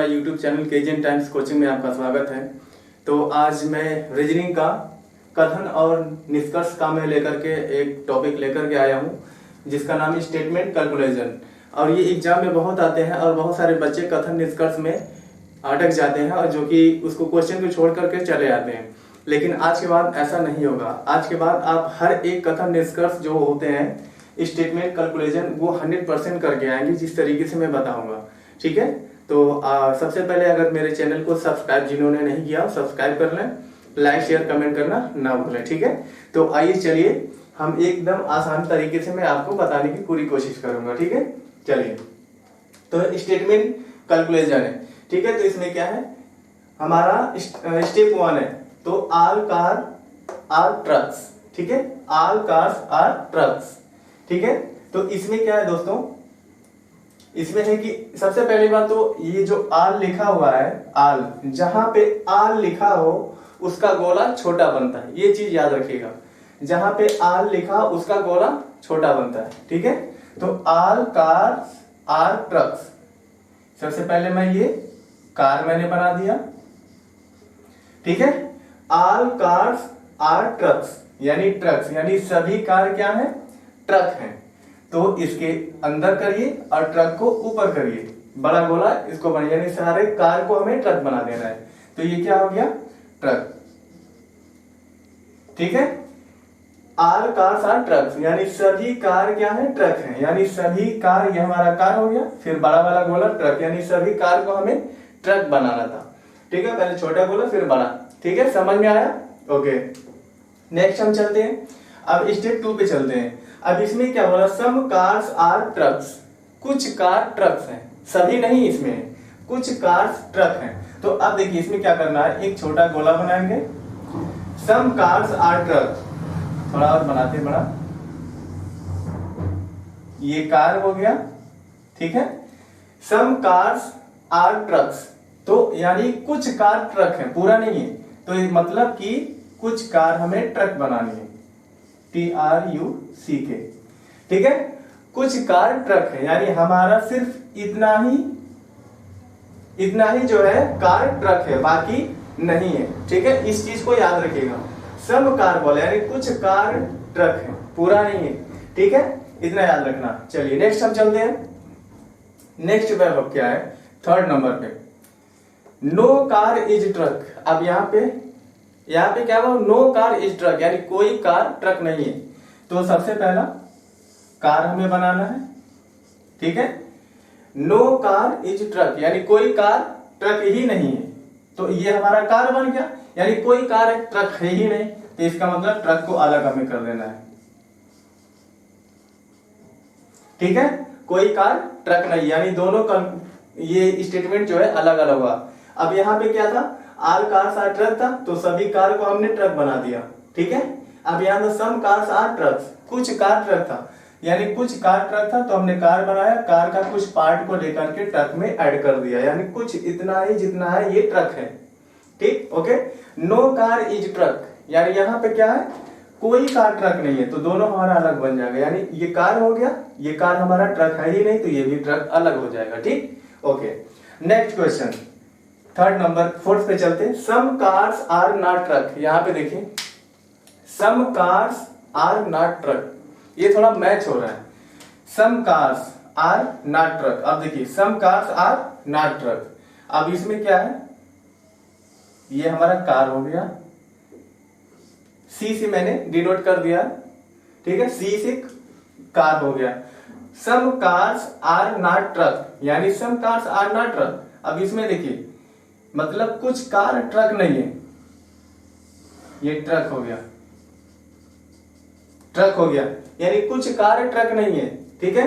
My YouTube channel KGN times coaching में आपका स्वागत है। तो आज मैं रीजनिंग का कथन और निष्कर्ष का मैं लेकर के एक टॉपिक लेकर के आया हूँ, जिसका नाम है स्टेटमेंट कैलकुलेशन। और ये एग्जाम में बहुत आते हैं और बहुत सारे बच्चे कथन निष्कर्ष में अटक जाते हैं और जो कि उसको क्वेश्चन को छोड़ करके चले जाते हैं। लेकिन आज के बाद ऐसा नहीं होगा। आज के बाद आप हर एक कथन निष्कर्ष जो होते हैं स्टेटमेंट कैलकुलेशन वो 100% करके आएंगे, जिस तरीके से मैं बताऊंगा। ठीक है, तो सबसे पहले अगर मेरे चैनल को सब्सक्राइब जिन्होंने नहीं किया सब्सक्राइब कर लें, लाइक शेयर कमेंट करना ना भूलें। ठीक है, तो आइए चलिए हम एकदम आसान तरीके से मैं आपको बताने की पूरी कोशिश करूंगा। ठीक है, चलिए तो स्टेटमेंट कैलकुलेशन है। ठीक है, तो इसमें क्या है, हमारा स्टेप 1 है तो ऑल कार आर ट्रक्स। ठीक है, ऑल कार्स आर ट्रक्स। ठीक है, तो इसमें क्या है दोस्तों, इसमें है कि सबसे पहली बात तो ये जो आल लिखा हुआ है, आल जहां पे आल लिखा हो उसका गोला छोटा बनता है, ये चीज याद रखिएगा। जहां पे आल लिखा उसका गोला छोटा बनता है। ठीक है, तो ऑल कार्स आर ट्रक्स। सबसे पहले मैं ये कार मैंने बना दिया। ठीक है, ऑल कार्स आर ट्रक्स यानी ट्रक्स यानी सभी कार क्या है, ट्रक है। तो इसके अंदर करिए और ट्रक को ऊपर करिए, बड़ा गोला इसको बना, यानी सारे कार को हमें ट्रक बना देना है। तो ये क्या हो गया, ट्रक। ठीक है, ऑल कार्स आर ट्रक्स यानी सभी कार क्या है, ट्रक है। यानी सभी कार, ये हमारा कार हो गया, फिर बड़ा वाला गोला ट्रक, यानी सभी कार को हमें ट्रक बनाना था। ठीक है, पहले छोटा गोला फिर बड़ा। ठीक है, समझ में आया? ओके, नेक्स्ट हम चलते हैं। अब स्टेप 2 पे चलते हैं। अब इसमें क्या बोला, सम कार्स आर ट्रक्स, कुछ कार ट्रक्स हैं, सभी नहीं इसमें है, कुछ कार्स ट्रक हैं। तो अब देखिए इसमें क्या करना है, एक छोटा गोला बनाएंगे, सम कार्स आर ट्रक, थोड़ा और बनाते बड़ा, ये कार हो गया। ठीक है, सम कार्स आर ट्रक्स, तो यानी कुछ कार ट्रक है, पूरा नहीं है। तो ये मतलब कि कुछ कार हमें ट्रक बनानी है, TRUCK। ठीक है, कुछ कार ट्रक है, यानी हमारा सिर्फ इतना ही जो है कार ट्रक है, बाकी नहीं है। ठीक है, इस चीज को याद रखिएगा। सब कार बोले यानी कुछ कार ट्रक है, पूरा नहीं है। ठीक है, इतना याद रखना। चलिए नेक्स्ट हम चलते हैं। नेक्स्ट वर्ब क्या है, 3rd नंबर पे, नो कार इज ट्रक। अब यहाँ पे क्या हुआ, नो कार इज ट्रक यानी कोई कार ट्रक नहीं है। तो सबसे पहला कार हमें बनाना है। ठीक है, नो कार इज ट्रक यानी कोई कार ट्रक ही नहीं है। तो ये हमारा कार बन गया, यानी कोई कार है, ट्रक है ही नहीं। तो इसका मतलब ट्रक को अलग हमें कर देना है। ठीक है, कोई कार ट्रक नहीं, यानी दोनों का ये स्टेटमेंट जो है अलग अलग हुआ। अब यहाँ पे क्या था, ऑल कार्स आर ट्रक था, तो सभी कार को हमने ट्रक बना दिया। ठीक है, अब यहाँ पे सम कार्स आर ट्रक्स, कुछ कार ट्रक था, यानी कुछ कार ट्रक था तो हमने कार बनाया, कार का कुछ पार्ट को लेकर के ट्रक में ऐड कर दिया, यानी कुछ इतना ही जितना है ये ट्रक है। ठीक, okay. No car is truck यानी यहाँ पे क्या है, कोई कार ट्रक नहीं है, तो दोनों हमारा अलग बन जाएगा। यानी ये कार हो गया, ये कार हमारा ट्रक है ही नहीं, तो ये भी ट्रक अलग हो जाएगा। ठीक, okay. Next question 3rd number 4th पे चलते हैं। Some cars are not truck. यहाँ पे देखिए सम कार्स आर नॉट ट्रक, ये थोड़ा मैच हो रहा है। Some cars are not truck, अब देखिए सम कार्स आर नॉट ट्रक। अब इसमें क्या है, ये हमारा कार हो गया, सी से मैंने डिनोट कर दिया। ठीक है, सी से कार हो गया। सम कार्स आर नॉट ट्रक यानी सम कार्स आर नॉट ट्रक। अब इसमें देखिए मतलब कुछ कार ट्रक नहीं है, ये ट्रक हो गया, ट्रक हो गया, यानी कुछ कार ट्रक नहीं है। ठीक है,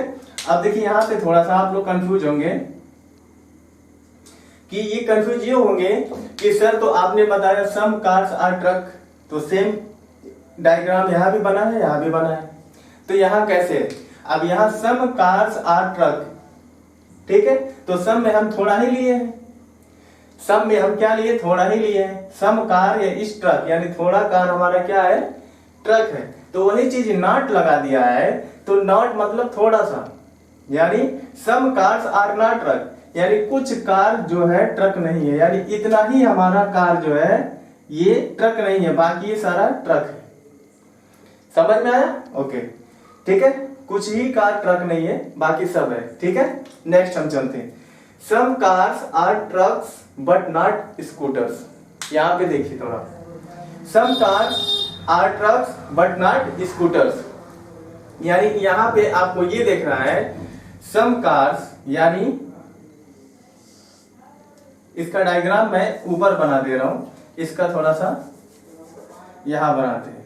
अब देखिए यहां पे थोड़ा सा आप लोग कंफ्यूज होंगे कि ये कंफ्यूज ये होंगे कि सर तो आपने बताया सम कार्स आर ट्रक, तो सेम डायग्राम यहां भी बना है, यहां भी बना है, तो यहां कैसे है? अब यहां सम कार्स आर ट्रक। ठीक है, तो सम में हम थोड़ा ही लिए हैं, सम में हम क्या लिए, थोड़ा ही लिए हैं। सम कार या इस ट्रक यानी थोड़ा कार हमारा क्या है, ट्रक है। तो वही चीज नॉट लगा दिया है, तो नॉट मतलब थोड़ा सा, यानी सम कार्स आर नॉट ट्रक यानी कुछ कार जो है ट्रक नहीं है, यानी इतना ही हमारा कार जो है ये ट्रक नहीं है, बाकी ये सारा ट्रक है। समझ में आया? ओके ठीक है, कुछ ही कार ट्रक नहीं है, बाकी सब है। ठीक है, नेक्स्ट हम चलते हैं। Some cars are trucks but not scooters. यहाँ पे देखिए थोड़ा, some cars are trucks but not scooters, यानी यहाँ पे आपको ये देख रहा है सम कार्स, यानी इसका डायग्राम मैं ऊपर बना दे रहा हूं, इसका थोड़ा सा यहां बनाते हैं।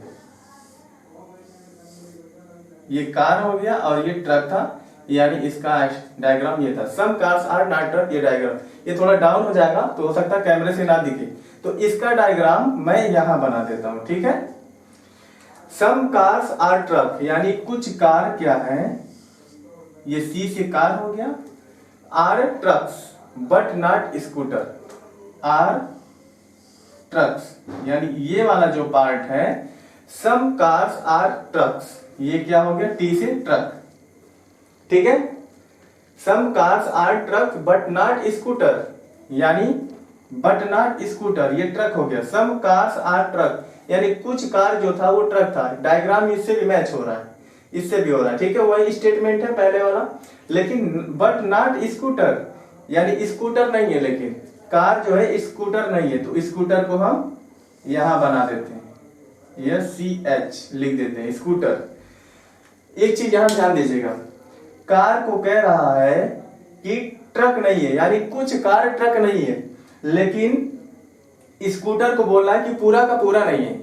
ये कार हो गया और ये ट्रक था, यानी इसका डायग्राम ये था। सम कार्स आर नॉट ट्रक, ये डायग्राम ये थोड़ा डाउन हो जाएगा तो हो सकता है कैमरे से ना दिखे, तो इसका डायग्राम मैं यहां बना देता हूं। ठीक है, सम कार्स आर ट्रक, यानी कुछ कार क्या है, ये सी से कार हो गया, are trucks but not scooter, are trucks, यानी ये वाला जो पार्ट है सम कार्स आर ट्रक्स, ये क्या हो गया टी से ट्रक। ठीक है, some cars are truck but not scooter, यानी बट नॉट स्कूटर ये ट्रक हो गया। सम कार्स आर ट्रक, यानी कुछ कार जो था वो ट्रक था। डायग्राम इससे भी मैच हो रहा है, इससे भी हो रहा है। ठीक है, वही स्टेटमेंट है पहले वाला, लेकिन बट नॉट स्कूटर, यानी स्कूटर नहीं है, लेकिन कार जो है स्कूटर नहीं है, तो स्कूटर को हम यहां बना देते हैं, यह CH लिख देते हैं, स्कूटर। एक चीज यहां ध्यान दीजिएगा, कार को कह रहा है कि ट्रक नहीं है, यानी कुछ कार ट्रक नहीं है, लेकिन स्कूटर को बोल रहा है कि पूरा का पूरा नहीं है।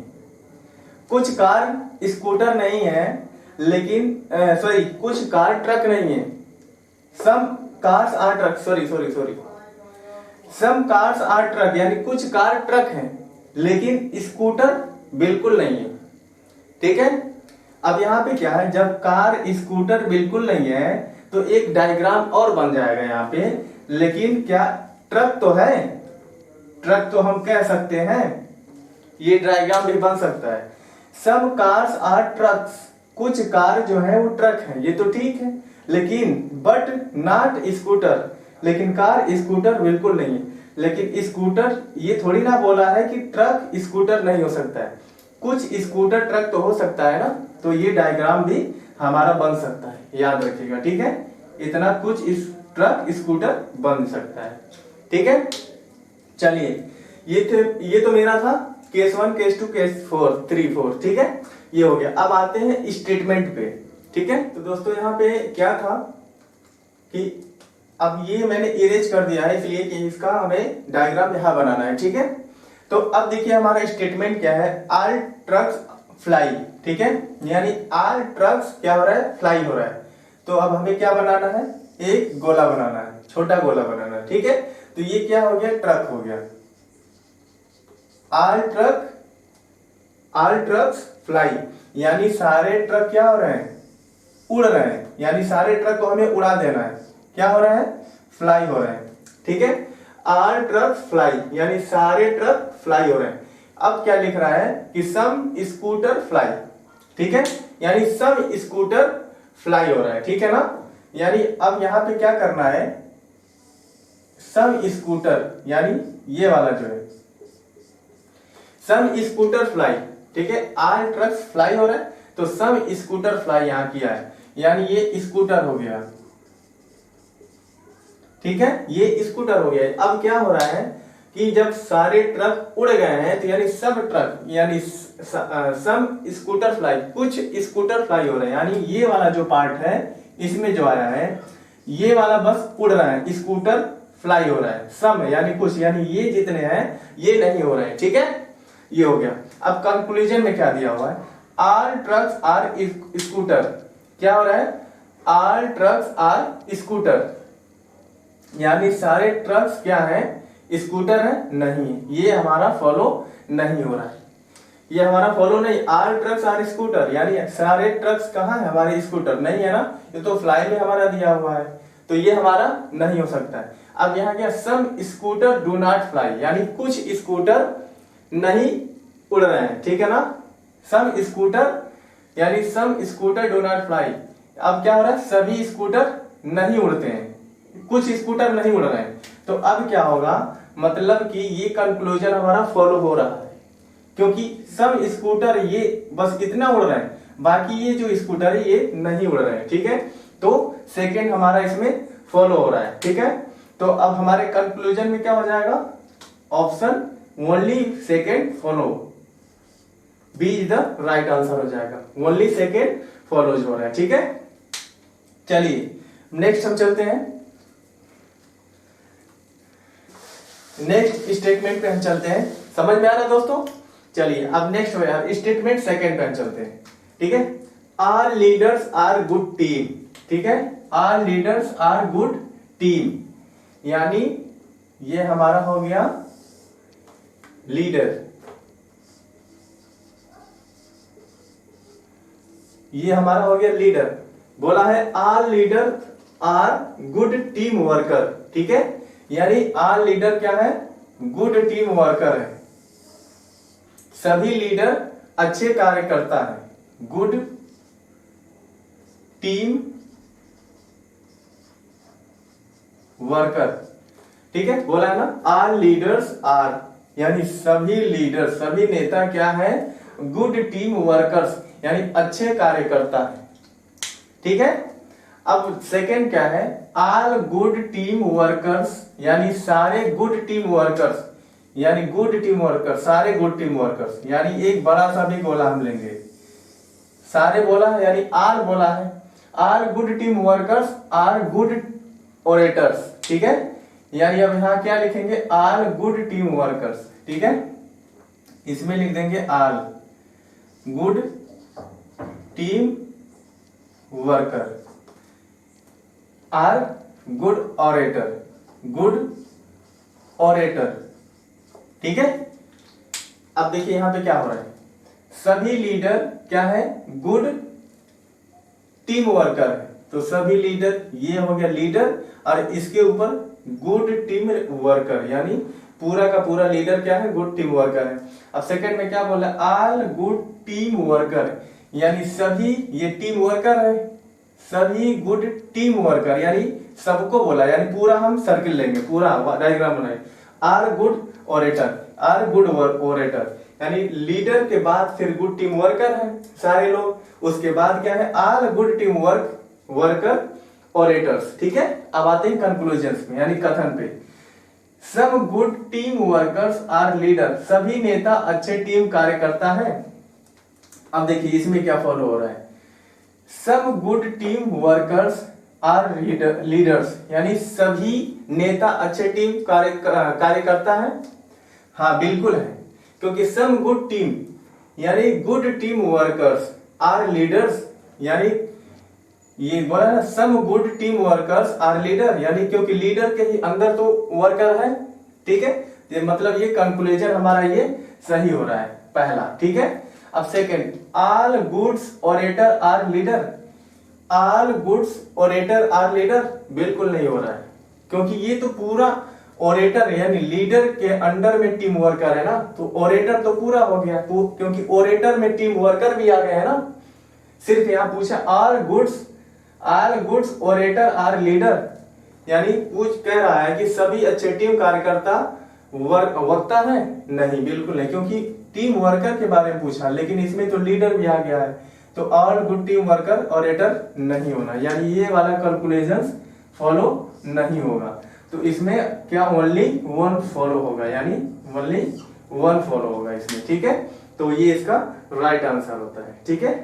कुछ कार स्कूटर नहीं है, लेकिन सॉरी कुछ कार ट्रक नहीं है। Some cars are truck, sorry some cars are truck, यानी कुछ कार ट्रक हैं, लेकिन स्कूटर बिल्कुल नहीं है। ठीक है, अब यहाँ पे क्या है, जब कार स्कूटर बिल्कुल नहीं है तो एक डायग्राम और बन जाएगा यहाँ पे, लेकिन क्या ट्रक तो है, ट्रक तो हम कह सकते हैं, ये डायग्राम भी बन सकता है। सम कार्स आर ट्रक्स, कुछ कार जो है वो ट्रक है, ये तो ठीक है, लेकिन बट नॉट स्कूटर, लेकिन कार स्कूटर बिल्कुल नहीं है। लेकिन स्कूटर ये थोड़ी ना बोला है कि ट्रक स्कूटर नहीं हो सकता है, कुछ स्कूटर ट्रक तो हो सकता है ना, तो ये डायग्राम भी हमारा बन सकता है, याद रखिएगा। ठीक है, इतना कुछ इस ट्रक स्कूटर बन सकता है। ठीक है, चलिए ये तो मेरा था केस 1 केस 2 केस 4 3 4। ठीक है, ये हो गया। अब आते हैं स्टेटमेंट पे। ठीक है, तो दोस्तों यहाँ पे क्या था कि अब ये मैंने इरेज कर दिया है, इसलिए कि इसका हमें डायग्राम यहाँ बनाना है। ठीक है, तो अब देखिए हमारा स्टेटमेंट क्या है, ऑल ट्रक्स फ्लाई। ठीक है, यानी ऑल ट्रक्स क्या हो रहा है, फ्लाई हो रहा है। तो अब हमें क्या बनाना है, एक गोला बनाना है, छोटा गोला बनाना है। ठीक है, तो ये क्या हो गया, ट्रक हो गया। ऑल ट्रक्स फ्लाई, यानी सारे ट्रक क्या हो रहे हैं, उड़ रहे हैं, यानी सारे ट्रक को हमें उड़ा देना है। क्या हो रहा है, फ्लाई हो रहे हैं। ठीक है, ऑल ट्रक्स फ्लाई, यानी सारे ट्रक फ्लाई हो रहे हैं। अब क्या लिख रहा है कि सम स्कूटर फ्लाई। ठीक है, यानी सम स्कूटर फ्लाई हो रहा है। ठीक है ना, यानी अब यहां पे क्या करना है, सम स्कूटर, यानी ये वाला जो है सम स्कूटर फ्लाई। ठीक है, ऑल ट्रक्स फ्लाई हो रहा है, तो सम स्कूटर फ्लाई यहां किया है, यानी ये स्कूटर हो गया। ठीक है, ये स्कूटर हो गया। अब क्या हो रहा है कि जब सारे ट्रक उड़ गए हैं, तो यानी सब ट्रक, यानी सम स्कूटर फ्लाई, कुछ स्कूटर फ्लाई हो रहे हैं, यानी ये वाला जो पार्ट है इसमें जो आया है, ये वाला बस उड़ रहा है, स्कूटर फ्लाई हो रहा है। सम यानी कुछ, यानी ये जितने हैं ये नहीं हो रहे हैं। ठीक है, ये हो गया। अब कंक्लूजन में क्या दिया हुआ है, ऑल ट्रक्स आर स्कूटर। क्या हो रहा है, ऑल ट्रक्स आर स्कूटर, यानी सारे ट्रक्स क्या है, स्कूटर है, नहीं, ये हमारा फॉलो नहीं हो रहा है, ये हमारा फॉलो नहीं। ऑल ट्रक्स आर स्कूटर, यानी सारे ट्रक्स कहाँ है, हमारे स्कूटर नहीं है ना, ये तो फ्लाई में हमारा दिया हुआ है, तो ये हमारा नहीं हो सकता है। अब यहाँ क्या, सम स्कूटर डू नॉट फ्लाई, यानी कुछ स्कूटर नहीं उड़ रहे हैं। ठीक है ना, सम स्कूटर, यानी सम स्कूटर डू नॉट फ्लाई। अब क्या हो रहा है, सभी स्कूटर नहीं उड़ते हैं, कुछ स्कूटर नहीं उड़ रहे हैं। तो अब क्या होगा, मतलब कि ये कंक्लूजन हमारा फॉलो हो रहा है, क्योंकि सब स्कूटर ये बस इतना उड़ रहे हैं, बाकी ये जो स्कूटर है ये नहीं उड़ रहे हैं। ठीक है, तो सेकंड हमारा इसमें फॉलो हो रहा है। ठीक है, तो अब हमारे कंक्लूजन में क्या हो जाएगा, option only second follow, B is the right answer हो जाएगा। ओनली सेकंड फॉलोज हो रहा है। ठीक है, चलिए नेक्स्ट हम चलते हैं, नेक्स्ट स्टेटमेंट पे हम चलते हैं। समझ में आ रहा है दोस्तों? चलिए अब नेक्स्ट स्टेटमेंट सेकंड पे हम चलते हैं। ठीक है, आल लीडर्स आर गुड टीम। ठीक है, आल लीडर्स आर गुड टीम, यानी ये हमारा हो गया लीडर, ये हमारा हो गया लीडर। बोला है all leader are good team worker. ठीक है, यानी आल लीडर क्या है, गुड टीम वर्कर है, सभी लीडर अच्छे कार्य करता है, गुड टीम वर्कर। ठीक है, बोला है ना, आल लीडर्स आर, यानी सभी लीडर, सभी नेता क्या है, गुड टीम वर्कर्स, यानी अच्छे कार्य करता है। ठीक है, अब सेकंड क्या है, आल गुड टीम वर्कर्स, यानी सारे गुड टीम वर्कर्स, यानी गुड टीम वर्कर्स, सारे गुड टीम वर्कर्स, यानी एक बड़ा सा भी गोला हम लेंगे, सारे बोला है यानी आल बोला है, all good team workers are good orators. ठीक है, यानी अब यहां क्या लिखेंगे, आल गुड टीम वर्कर्स। ठीक है, इसमें लिख देंगे all good team worker are good orator, good orator. ठीक है, अब देखिए यहां पे क्या हो रहा है, सभी लीडर क्या है, गुड टीम वर्कर है, तो सभी लीडर, ये हो गया लीडर, और इसके ऊपर गुड टीम वर्कर, यानी पूरा का पूरा लीडर क्या है, गुड टीम वर्कर है। अब सेकंड में क्या बोला, ऑल गुड टीम वर्कर, यानी सभी, ये टीम वर्कर है, सभी गुड टीम वर्कर, यानी सबको बोला, यानी पूरा हम सर्किल लेंगे, पूरा डायग्राम बनाए, are good orator, are good orator, यानी लीडर के बाद फिर गुड टीम वर्कर है सारे लोग, उसके बाद क्या है, all good team worker orators. ठीक है, अब आते हैं कंक्लूजन में, यानी कथन पे, सब good team workers are leader, सभी नेता अच्छे टीम कार्य करता है। अब देखिए इसमें क्या फॉलो हो रहा है, सब good team workers are leaders, यानी सभी नेता अच्छे टीम कार्य करता है। हाँ बिल्कुल है, क्योंकि सम गुड टीम, यानी good team workers are leaders, यानी ये बोला ना, some good team workers are leader, यानी क्योंकि लीडर के ही अंदर तो वर्कर है। ठीक है, ये मतलब ये कंक्लूजन हमारा ये सही हो रहा है पहला। ठीक है, अब second, all goods orator are leader, all goods orator are leader, बिल्कुल नहीं हो रहा है, क्योंकि ये तो पूरा ओरेटर है, यानी लीडर के अंडर में टीम वर्कर है ना, तो ओरेटर तो पूरा हो गया, क्योंकि ओरेटर में टीम वर्कर भी आ गए है ना। सिर्फ यहां पूछा all goods orator are leader, यानी पूछ कह रहा है कि सभी अच्छे टीम कार्यकर्ता वक्ता है, नहीं बिल्कुल नहीं, क्योंकि टीम वर्कर के बारे में पूछा, लेकिन इसमें तो लीडर भी आ गया है, तो all good team worker orator नहीं होना, यानी ये वाला कैलकुलेशंस फॉलो नहीं होगा। तो इसमें क्या ओनली वन फॉलो होगा, यानी ओनली वन फॉलो होगा इसमें। ठीक है, तो ये इसका राइट आंसर होता है। ठीक है,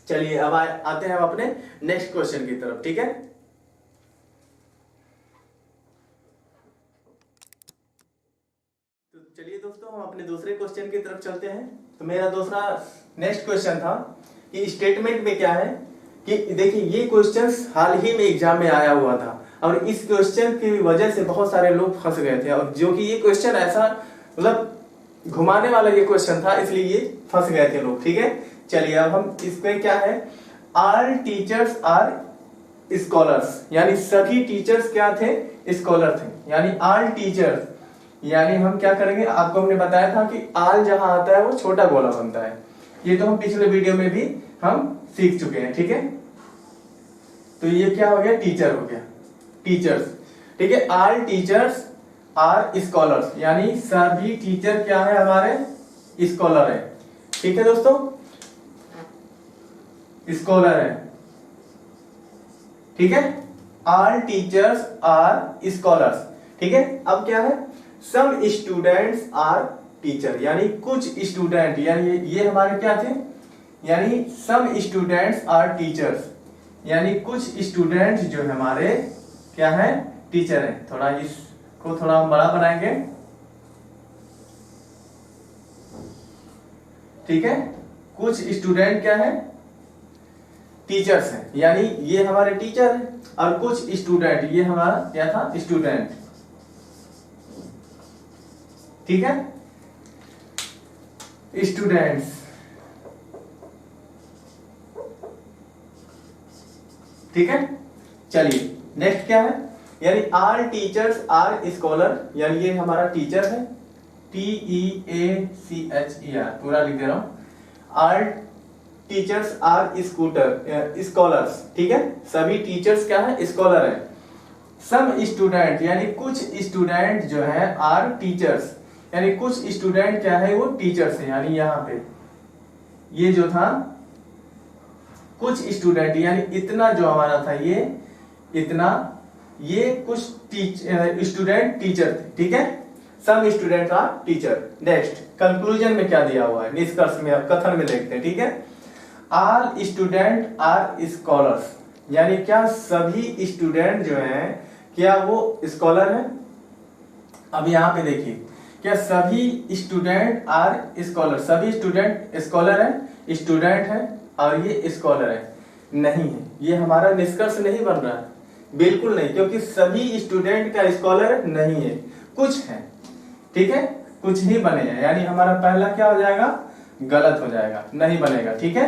चलिए अब आते हैं हम अपने नेक्स्ट क्वेश्चन की तरफ। ठीक है, तो चलिए दोस्तों हम अपने दूसरे क्वेश्चन की तरफ चलते हैं। तो मेरा दूसरा नेक्स्ट क्वेश्चन था कि स्टेटमेंट में क्या है, कि देखिए ये क्वेश्चंस हाल ही में एग्जाम में आया हुआ था, और इस क्वेश्चन की वजह से बहुत सारे लोग फंस गए थे, और जो कि ये क्वेश्चन ऐसा मतलब घुमाने वाला ये क्वेश्चन था, इसलिए ये फंस गए थे लोग। ठीक है, चलिए अब हम इसमें क्या है, ऑल टीचर्स आर स्कॉलर्स, यानी सभी टीचर्स क्या थे, स्कॉलर थे, यानी ऑल टीचर्स, यानी हम क्या करेंगे, आपको हमने बताया था कि आल जहां आता है वो छोटा गोला बनता है, ये तो हम पिछले वीडियो में भी हम सीख चुके हैं। ठीक है, तो ये क्या हो गया, टीचर हो गया, टीचर्स। ठीक है, ऑल टीचर्स आर स्कॉलर्स, यानी सभी टीचर क्या है हमारे स्कॉलर है। ठीक है दोस्तों, स्कॉलर है। ठीक है, ऑल टीचर्स आर स्कॉलर्स। ठीक है, अब क्या है, सम स्टूडेंट्स आर टीचर, यानी कुछ स्टूडेंट, यानी ये हमारे क्या थे, यानी सम स्टूडेंट्स आर टीचर्स, यानी कुछ स्टूडेंट्स जो है हमारे क्या है, टीचर है। थोड़ा इसको थोड़ा हम बड़ा बनाएंगे। ठीक है, कुछ स्टूडेंट क्या है, टीचर्स हैं, यानी ये हमारे टीचर है, और कुछ स्टूडेंट, ये हमारा क्या था, स्टूडेंट। ठीक है, स्टूडेंट्स। ठीक है, चलिए नेक्स्ट क्या है, यानी ऑल टीचर्स आर स्कॉलर, यानी ये हमारा टीचर है, TEACHER पूरा लिख दे रहा हूं। All teachers are scholars. ठीक है, सभी टीचर्स क्या है, स्कॉलर है। सम स्टूडेंट, यानी कुछ स्टूडेंट जो है आर टीचर्स, यानी कुछ स्टूडेंट क्या है, वो टीचर्स है। यानी यहाँ पे ये जो था कुछ स्टूडेंट, यानी इतना जो हमारा था ये इतना, ये कुछ स्टूडेंट टीचर थे। ठीक है, some student are teacher. Next conclusion में क्या दिया हुआ है, निष्कर्ष में, अब कथन में देखते हैं। ठीक है, ऑल स्टूडेंट आर स्कॉलर्स, यानी क्या सभी स्टूडेंट जो हैं क्या वो स्कॉलर हैं। अब यहाँ पे देखिए, क्या सभी स्टूडेंट आर स्कॉलर, सभी स्टूडेंट स्कॉलर हैं, स्टूडेंट हैं और ये स्कॉलर है, नहीं है। ये हमारा निष्कर्ष नहीं बन रहा है, बिल्कुल नहीं, क्योंकि सभी स्टूडेंट का स्कॉलर नहीं है, कुछ है। ठीक है, कुछ ही बने हैं, यानी हमारा पहला क्या हो जाएगा, गलत हो जाएगा, नहीं बनेगा। ठीक है,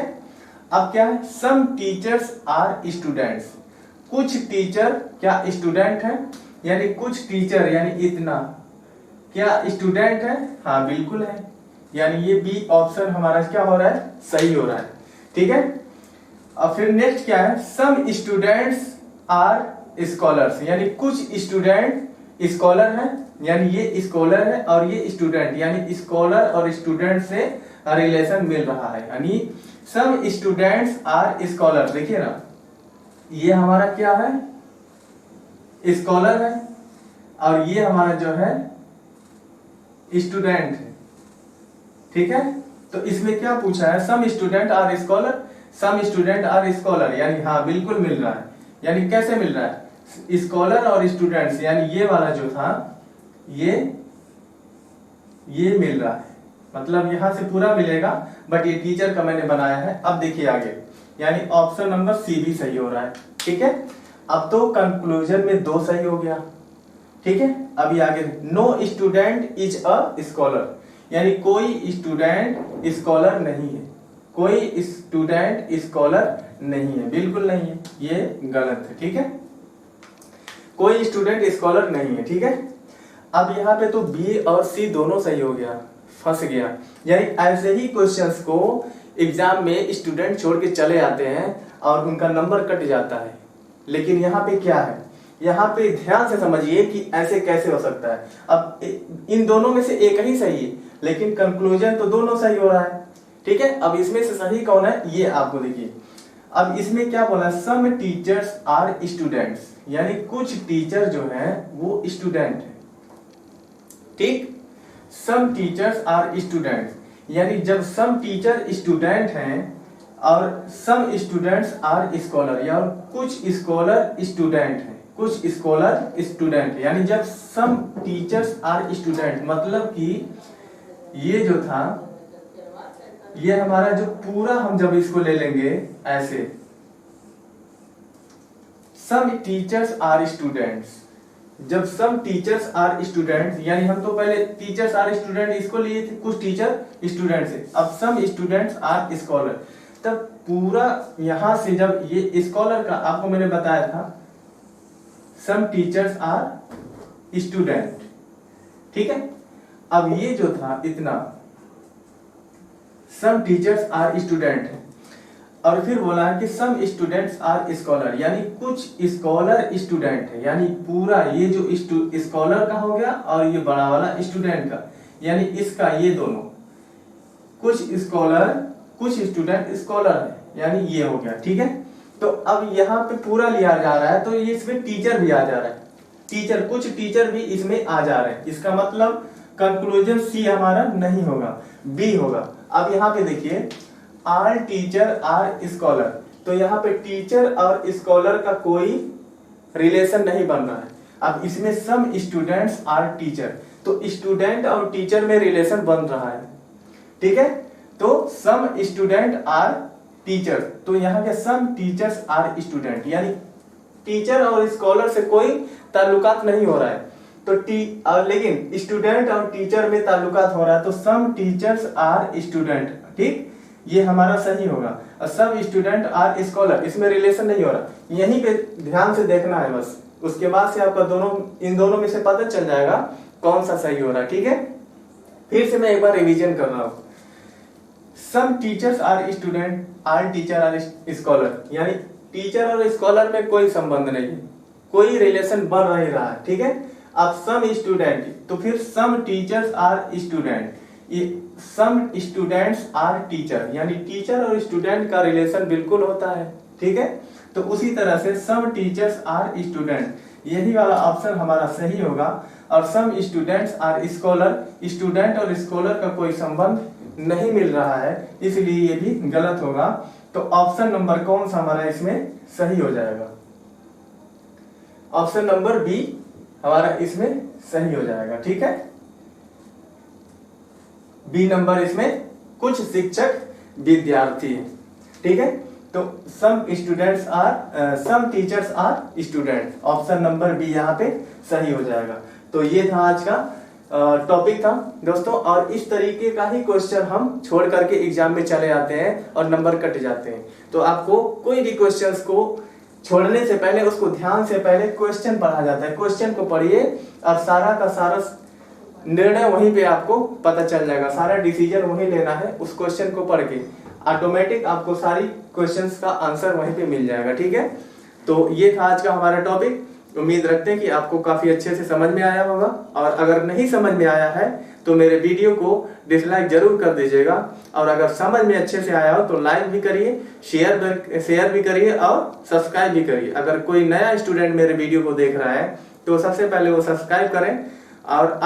अब क्या है, सम टीचर्स आर स्टूडेंट्स, कुछ टीचर क्या स्टूडेंट है, यानी कुछ टीचर, यानी इतना क्या स्टूडेंट है, हाँ बिल्कुल है, यानी ये बी ऑप्शन हमारा क्या हो रहा है, सही हो रहा है। ठीक है, अब फिर नेक्स्ट क्या है, सम स्टूडेंट्स आर स्कॉलर्स, यानी कुछ स्टूडेंट स्कॉलर हैं, यानी ये स्कॉलर है और ये स्टूडेंट, यानी स्कॉलर और स्टूडेंट से रिलेशन मिल रहा है, यानी सम स्टूडेंट्स आर स्कॉलर। देखिए ना, ये हमारा क्या है, स्कॉलर है, और ये हमारा जो है स्टूडेंट है। ठीक है, तो इसमें क्या पूछा है, some student are scholar, some student are scholar, यानी हाँ बिल्कुल मिल रहा है। यानी कैसे मिल रहा है, स्कॉलर और स्टूडेंट्स, यानी ये वाला जो था ये मिल रहा है, मतलब यहां से पूरा मिलेगा, बट ये टीचर का मैंने बनाया है। अब देखिए आगे, यानी ऑप्शन नंबर सी भी सही हो रहा है। ठीक है, अब तो कंक्लूजन में 2 सही हो गया। ठीक है, अभी आगे, no student is a scholar, यानी कोई स्टूडेंट स्कॉलर नहीं है, कोई स्टूडेंट स्कॉलर नहीं है, बिल्कुल नहीं है, ये गलत है। ठीक है, कोई स्टूडेंट स्कॉलर नहीं है। ठीक है, अब यहाँ पे तो बी और सी दोनों सही हो गया, फंस गया। यानी ऐसे ही क्वेश्चंस को एग्जाम में स्टूडेंट छोड़ के चले आते हैं और उनका नंबर कट जाता है। लेकिन यहाँ पे क्या है, यहाँ पे ध्यान से समझिए कि ऐसे कैसे हो सकता है। अब इन दोनों में से एक ही सही है, लेकिन कंक्लूजन तो दोनों सही हो रहा है। ठीक है, अब इसमें से सही कौन है, ये आपको देखिए। अब इसमें क्या बोला, सम टीचर्स आर स्टूडेंट्स, यानी कुछ टीचर जो है वो स्टूडेंट है। ठीक, सम टीचर्स आर स्टूडेंट्स, यानी जब सम टीचर स्टूडेंट हैं और सम स्टूडेंट्स आर स्कॉलर, या कुछ स्कॉलर स्टूडेंट हैं, कुछ स्कॉलर स्टूडेंट, यानी जब सम टीचर्स आर स्टूडेंट, मतलब कि ये जो था, ये हमारा जो पूरा, हम जब इसको ले लेंगे ऐसे, सम टीचर्स आर स्टूडेंट्स, जब सम टीचर्स आर स्टूडेंट्स, यानी हम तो पहले टीचर्स आर स्टूडेंट इसको लिए थे, कुछ टीचर स्टूडेंट से, अब सम स्टूडेंट्स आर स्कॉलर, तब पूरा यहां से जब ये स्कॉलर का आपको मैंने बताया था, सम टीचर्स आर स्टूडेंट। ठीक है, अब ये जो था इतना, सम टीचर्स आर स्टूडेंट है। और फिर बोला है कि सम स्टूडेंट्स आर स्कॉलर, यानी कुछ स्कॉलर स्टूडेंट है, यानी पूरा ये जो स्कॉलर का हो गया और ये बड़ा वाला स्टूडेंट का, यानी इसका ये दोनों, कुछ स्कॉलर कुछ स्टूडेंट स्कॉलर है, यानी ये हो गया। ठीक है, तो अब यहाँ पे पूरा लिया जा रहा है, तो ये इसमें टीचर भी आ जा रहा है, टीचर, कुछ टीचर भी इसमें आ जा रहे हैं। इसका मतलब कंक्लूजन सी हमारा नहीं होगा, बी होगा। अब यहाँ पे देखिए आर टीचर आर स्कॉलर, तो यहाँ पे टीचर और स्कॉलर का कोई रिलेशन नहीं बन रहा है। अब इसमें सम स्टूडेंट्स आर टीचर, तो स्टूडेंट और टीचर में रिलेशन बन रहा है। ठीक है, तो सम स्टूडेंट आर टीचर, तो यहाँ के सम टीचर्स आर स्टूडेंट, यानी टीचर और स्कॉलर से कोई ताल्लुकात नहीं हो रहा है, तो लेकिन स्टूडेंट और टीचर में ताल्लुकात हो रहा है, तो सम टीचर्स आर स्टूडेंट। ठीक, ये हमारा सही होगा। और सब स्टूडेंट आर स्कॉलर, इसमें रिलेशन नहीं हो रहा, यहीं पे ध्यान से देखना है बस, उसके बाद से आपका इन दोनों में से पता चल जाएगा कौन सा सही हो रहा है। ठीक है, फिर से मैं एक बार रिवीजन कर रहा हूँ। Some teachers are student are teacher are scholar, यानी टीचर और स्कॉलर में कोई संबंध नहीं है, कोई रिलेशन बन नहीं रहा है। ठीक है, अब सम स्टूडेंट, तो फिर सम टीचर्स आर स्टूडेंट, ये सम स्टूडेंट्स आर टीचर, यानी टीचर और स्टूडेंट का रिलेशन बिल्कुल होता है। ठीक है, तो उसी तरह से सम टीचर्स आर स्टूडेंट, यही वाला ऑप्शन हमारा सही होगा। और some students are scholar, student और स्कॉलर का कोई संबंध नहीं मिल रहा है, इसलिए ये भी गलत होगा। तो ऑप्शन नंबर कौन सा हमारा इसमें सही हो जाएगा? ऑप्शन नंबर बी हमारा इसमें सही हो जाएगा। ठीक है, बी नंबर इसमें कुछ शिक्षक विद्यार्थी है। ठीक है, तो some students are some teachers are student, option number B यहाँ पे सही हो जाएगा। तो ये था आज का टॉपिक था दोस्तों, और इस तरीके का ही क्वेश्चन हम छोड़ करके एग्जाम में चले आते हैं और नंबर कट जाते हैं। तो आपको कोई भी क्वेश्चंस को छोड़ने से पहले उसको ध्यान से पहले क्वेश्चन पढ़ा जाता है, क्वेश्चन को पढ़िए और सारा का सारा निर्णय वहीं पे आपको पता चल जाएगा, सारा डिसीजन वहीं लेना है। उस क्वेश्चन को पढ़ के ऑटोमेटिक आपको सारी क्वेश्चंस का आंसर वहीं पे मिल जाएगा। ठीक है, तो ये था आज का हमारा टॉपिक। उम्मीद रखते हैं कि आपको काफी अच्छे से समझ में आया होगा, और अगर नहीं समझ में आया है तो मेरे वीडियो को डिसलाइक जरूर कर दीजिएगा, और अगर समझ में अच्छे से आया हो तो लाइक भी करिए, शेयर भी करिए और सब्सक्राइब भी करिए। अगर कोई नया स्टूडेंट मेरे वीडियो को देख रहा है तो सबसे पहले वो सब्सक्राइब करें और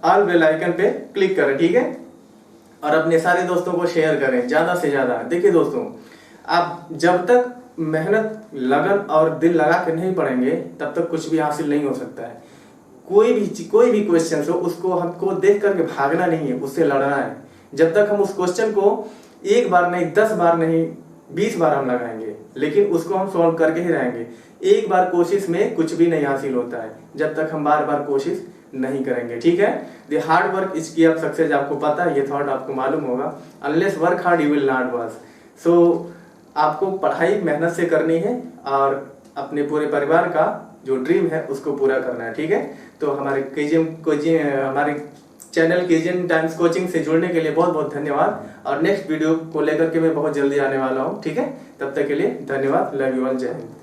ऑल बेल आइकन पे क्लिक करें। ठीक है, और अपने सारे दोस्तों को शेयर करें ज्यादा से ज्यादा। देखिए दोस्तों, आप जब तक मेहनत, लगन और दिल लगा के नहीं पढ़ेंगे तब तक कुछ भी हासिल नहीं हो सकता है। कोई भी क्वेश्चन हो उसको हमको देख करके भागना नहीं है, उससे लड़ना है। जब तक हम उस क्वेश्चन को एक बार नहीं, 10 बार नहीं, 20 बार हम लगाएंगे, लेकिन उसको हम सॉल्व करके ही रहेंगे। एक बार कोशिश में कुछ भी नहीं हासिल होता है जब तक हम बार बार कोशिश नहीं करेंगे। ठीक है, the hard work is key success, आपको पता है, ये थॉट आपको मालूम होगा। Unless work hard you will not work. सो आपको पढ़ाई मेहनत से करनी है और अपने पूरे परिवार का जो ड्रीम है उसको पूरा करना है। ठीक है, तो हमारे हमारे चैनल केजीएम टाइम्स कोचिंग से जुड़ने के लिए बहुत बहुत धन्यवाद, और नेक्स्ट वीडियो को लेकर के मैं बहुत जल्दी आने वाला हूँ। ठीक है, तब तक के लिए धन्यवाद। लव यू ऑल, जय हिंद।